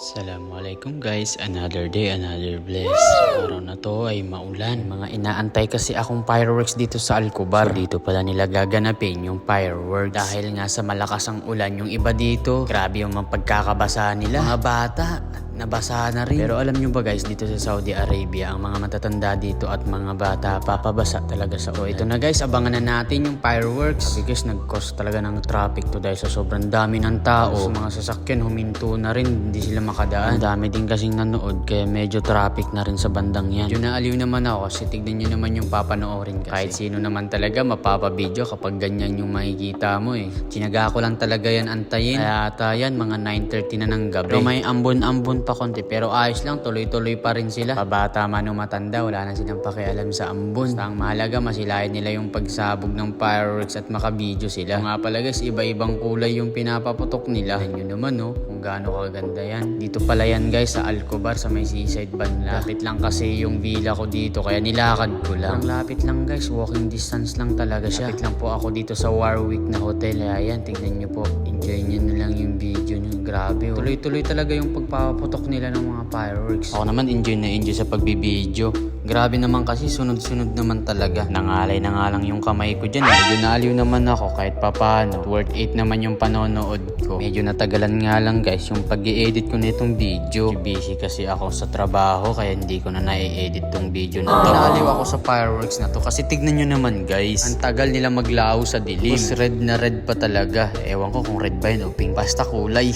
Assalamualaikum guys, another day, another blessed. Araw na to ay maulan. Mga inaantay kasi akong fireworks dito sa Alcobar. So, dito pala nila gaganapin yung fireworks. Dahil nga sa malakas ang ulan yung iba dito. Grabe yung mga pagkakabasa nila. Mga bata, nabasa na rin. Pero alam nyo ba guys, dito sa Saudi Arabia, ang mga matatanda dito at mga bata papabasa talaga sa ulan. Ito na guys, abangan na natin yung fireworks. Sabi guys, nag-cause talaga ng traffic to dahil sa sobrang dami ng tao. Sa mga sasakyan, huminto na rin, hindi sila makadaan. Ang dami din kasing nanood, kaya medyo traffic na rin sa bandang yan. Medyo naaliw naman ako kasi tignan nyo naman yung papanoorin kasi. Kahit sino naman talaga mapapabideo kapag ganyan yung makikita mo eh. Tinaga ko lang talaga yan antayin. Kaya ata yan, mga 9:30 na ng gabi. Pero may ambon-ambon pa konti, pero ayos lang, tuloy-tuloy pa rin sila. Pabata man o matanda, wala na silang pakialam sa ambon. Basta ang mahalaga, masilayan nila yung pagsabog ng fireworks at makabideo sila. Nga pala guys, iba-ibang kulay yung pinapaputok nila. Yan yun naman no, kung gaano kaganda yan. Dito pala yan guys, sa Alcobar, sa may seaside band. Lapit lang kasi yung villa ko dito, kaya nilakad ko lang. Ang lapit lang guys, walking distance lang talaga siya. Lapit lang po ako dito sa Warwick na hotel. Kaya yan, tignan nyo po, enjoy nyo na lang yung video nyo. Grabe, tuloy-tuloy talaga yung pagpapaputok nila ng mga fireworks. Ako naman enjoy na enjoy sa pagbibideo. Grabe naman kasi, sunod-sunod naman talaga. Nangalay na nga lang yung kamay ko dyan. Medyo naaliw naman ako kahit papano. Worth it naman yung panonood ko. Medyo natagalan nga lang guys yung pag-i-edit ko nitong video. Busy kasi ako sa trabaho kaya hindi ko na na-edit tong video na to. Naaliw ako sa fireworks na to kasi tignan nyo naman guys. Ang tagal nila maglaw sa dilim. Mas red na red pa talaga. Ewan ko kung red ba yun o pink. Basta kulay.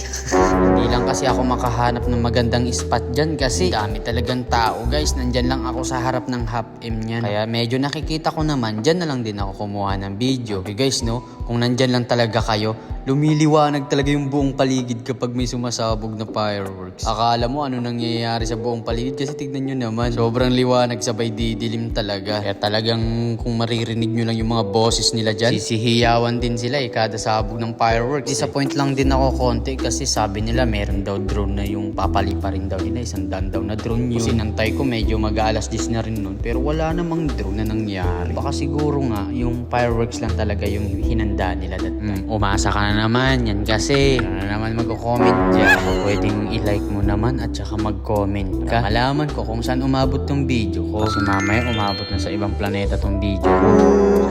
Hindi lang kasi ako makahanap ng magandang spot dyan kasi dami talagang tao guys. Nandyan lang ako sa harap ng half M niyan. Kaya medyo nakikita ko naman, dyan na lang din ako kumuha ng video. Okay guys no, kung nandyan lang talaga kayo, lumiliwanag talaga yung buong paligid kapag may sumasabog na fireworks. Akala mo ano nangyayari sa buong paligid kasi tignan nyo naman, sobrang liwanag sabay didilim talaga. Kaya talagang kung maririnig nyo lang yung mga boses nila dyan, sisihiyawan din sila kada sabog ng fireworks. Disappoint lang din ako konti kasi sabi nila meron daw drone na yung papalipa rin daw nila. 100 daw na drone yun. Sinantay ko medyo mag-alas 10 na rin nun, pero wala namang drone na nangyari. Baka siguro nga yung fireworks lang talaga yung hinanda nila that time. Umasa ka na naman yan kasi na naman magko-comment dyan. Pwedeng i-like mo naman at saka mag-comment ka. Malaman ko kung saan umabot tong video ko. Kasi mamaya umabot na sa ibang planeta tong video ko.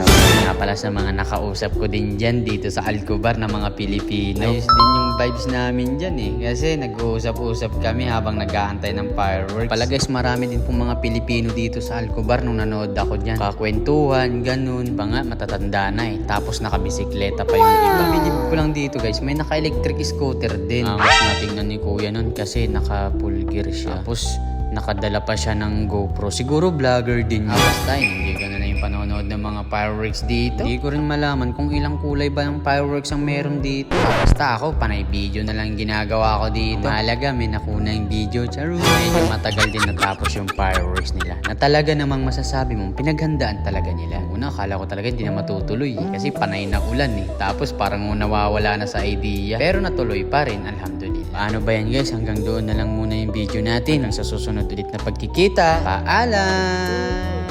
Sabi nga pala sa mga nakausap ko din dyan dito sa Alcobar na mga Pilipino. Ayos din yung vibes namin dyan eh. Kasi nag-uusap-usap kami habang nag-aantay ng fireworks. Pala guys, marami din pong mga Pilipino dito sa Alcobar nung nanood ako dyan. Kakwentuhan, ganun. Iba nga, matatanda na eh. Tapos nakabisikleta pa yung iba. Bilib ko lang dito guys, may naka-electric scooter din. Mas natingnan ni kuya nun kasi naka-full gear siya. Tapos nakadala pa siya ng GoPro. Siguro vlogger din niya. Basta hindi ko na yung panonood ng mga fireworks dito. Hindi ko rin malaman kung ilang kulay ba ng fireworks ang meron dito. Basta ako, panay video na lang ginagawa ko dito. Mahalaga, may nakuna yung video. Charo. Medyo matagal din natapos yung fireworks nila. Na talaga namang masasabi mong pinaghandaan talaga nila. Una, akala ko talaga hindi na matutuloy eh. Kasi panay na ulan eh. Tapos parang nawawala na sa idea. Pero natuloy pa rin, alhamdulillah. Paano ba yan guys? Hanggang doon na lang muna yung video natin. Hanggang sa susunod ulit na pagkikita. Paalam!